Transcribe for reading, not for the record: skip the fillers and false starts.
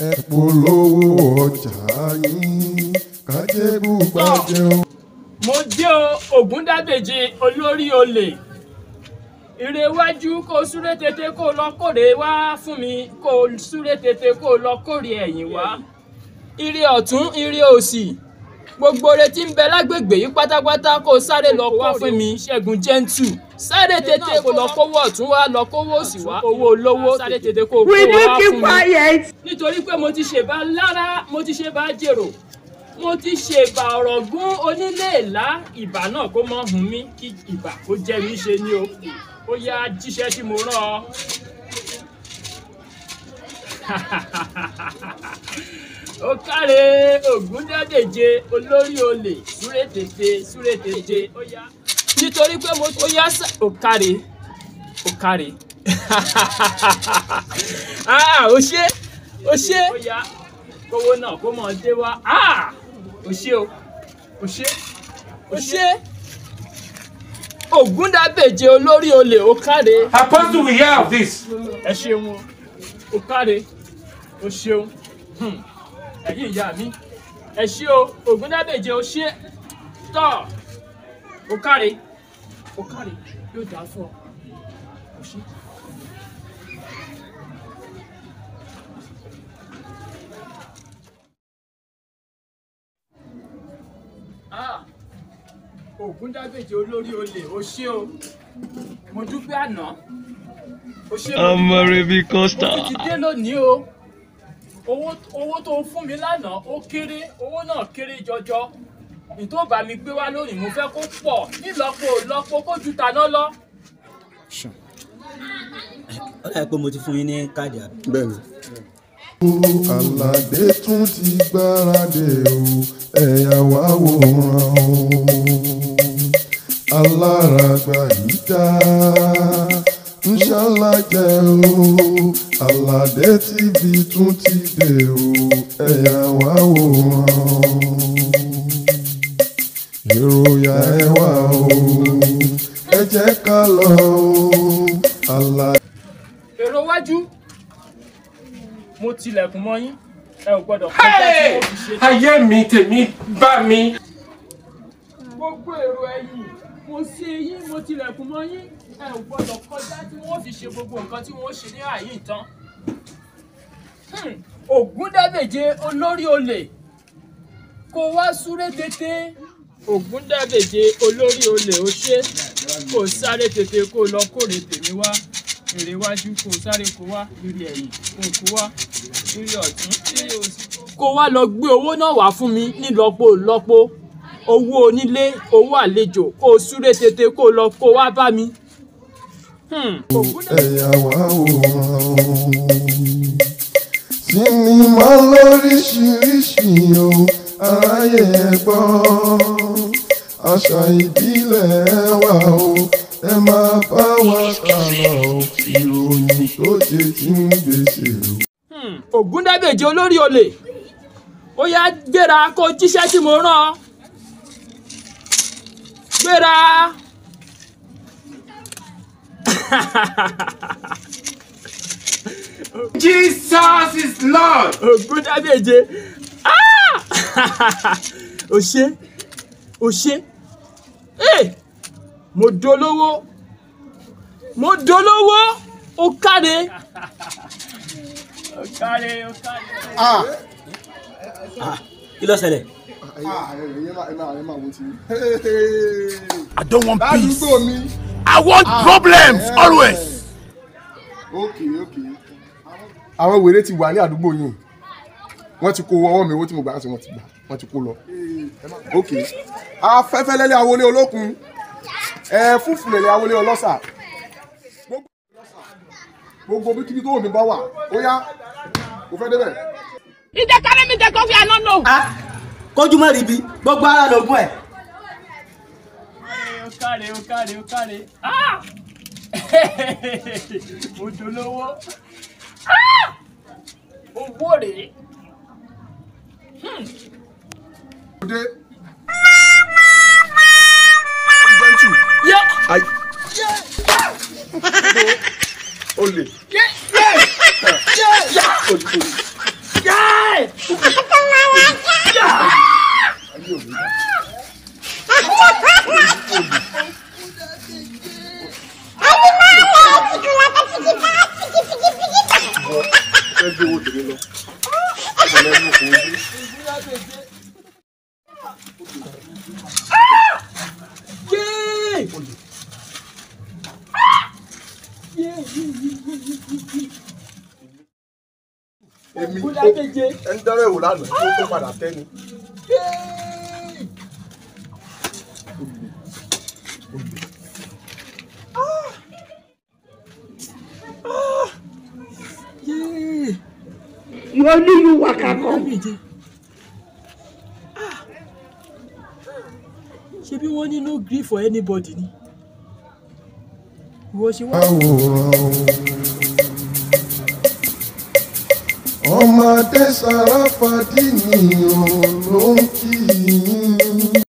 ẹ polówó ọjà yín kájẹ́bù bàjẹ́ o. mo dé o Ògúndábèje olórí olè ìrẹ̀wájú kó súré tètè kó lọ kórè wá fún mi kó súré tètè kó lọ kórè ẹ̀yìn wá ire ọ̀tún ire òsì gbogbo ore tí ń bẹ lágbègbè yìí pátápátá kó sáré lọ wá fún mi Ṣẹ́gun Gentle sáré tètè kó lọ kówó ọ̀tún wá lọ kówó òsì wá owó olówó sáré tètè kó kó wá fún mi nítorí pé mo ti ṣèbá lára mo ti ṣèbá jèrò mo ti ṣèbà ọ̀rọ̀ gún onílé ìlà ìbà náà kó mọ́ hun mí kí ìbà kó jẹ́ mi ṣe ní o ó yá jíṣẹ́ tí mo rán ọ. ó káre Ògúndábèje olórí olè súré tètè ó yá nítorí pé mo ó yá ó káre ó ṣe ó yá kówó náà kó mọ̀ dé wá ó ṣe Ògúndábèje olórí olè ó káre. Apostle, we hear of this. ẹ ṣeun ó káre ó ṣeun ẹ̀yin ìyá mi ẹ ṣé o Ògúndábèje ó ṣe tọ́ ó káre yóò dá fún ọ ó ṣe. Ògúndábèje olórí olè ó ṣé o mo dúpẹ́ àná ó ṣé ọmọ rẹbi Costa mo ti dé lónìí o owó tó fún mi lánàá ó kéré owó náà kéré jọjọ ìtò bá mi gbé wá lónìí mo fẹ́ kó pọ̀ nílọ́pọ̀ kó ju tàná lọ. ó dàbí pé mo ti fún yín ní káàdì àbí. bẹ́ẹ̀ni. Àlàdé tún ti gbáradì o ẹ̀yà wá wòran o alárágbá yìí dá ń ṣàlàjẹ o Àlàdé TV tún ti dé o ẹ̀yà wá wòran o ìròyà ẹ wá o ẹ jẹ́ ká lọ o Àlàdé. èrò wájú mo tilẹ̀kùn mọ́ yín ẹ ò gbọ́dọ̀ kọjá tí mo fi ṣe. ayé mi tèmi bá mi. gbogbo èrò ẹ̀yìn mo ṣe yín mo tilẹ̀kùn mọ́ yín ẹ ò gbọ́dọ̀ kọjá tí wọ́n fi ṣe gbogbo nǹkan tí wọ́n ṣe ní àyín tán. Ògúndábèje olórí olè kó wá súré tètè Ògúndábèje olórí olè ó ṣe kó sáré tètè kó lọ kórè tèmi wá èrè wájú kó sáré kó wá ire ẹ̀yìn kó wá ire ọ̀tún ire òsì. kó wá lọ gbé owó náà wá fún mi nílọ́pọ̀ owó onílé owó àlejò kó súré tètè kó lọ kó wá bá mi. ẹ̀yà wá wòran sinimá lóríṣiríṣi o aráyé ẹ gbọ́ àṣà ìbílẹ̀ wa o ẹ máa bá wa kà lọ ìròyìn tó ṣe tí ń gbèsè o. Ògúndábèje olórí olè ó yá gbéra kó jíṣẹ́ tí mo rán ọ gbéra. Jesus is Lord. Ògúndábèje ó ṣe mo dolówó ó káre. kí ló ṣẹlẹ̀. I don't want peace. I want problems always. Okay. àwọn wèrè ti wà ní àdúgbò yìí wọ́n ti kó ọwọ́ mi owó tí mo gbà sí wọ́n ti kó lọ. Okay. afẹ́fẹ́ lẹ́lẹ́ awolé olókun fúfú lẹ́lẹ́ awolé ọlọ́sà gbogbo bí kíbi tó wò mí bá wà ó yá kò fẹ́ débẹ̀. ìdẹ́kẹ́rẹ́ mi jẹ́ kọ́fí àná nù. kójú mọ́ ríbi gbogbo ara lógún ẹ̀. ó káre mo dolówó owó rèé. Ode. Yeah. Olè. Yeah. Èmi ẹni dọ́rọ̀ ìwò lánàá tó padà tẹ́ni. You only you waka come. Ṣebí wọ́n ní no grief for anybody ni. Ìwọ ṣe wá. Ọmọdé Sàràfàdí ni o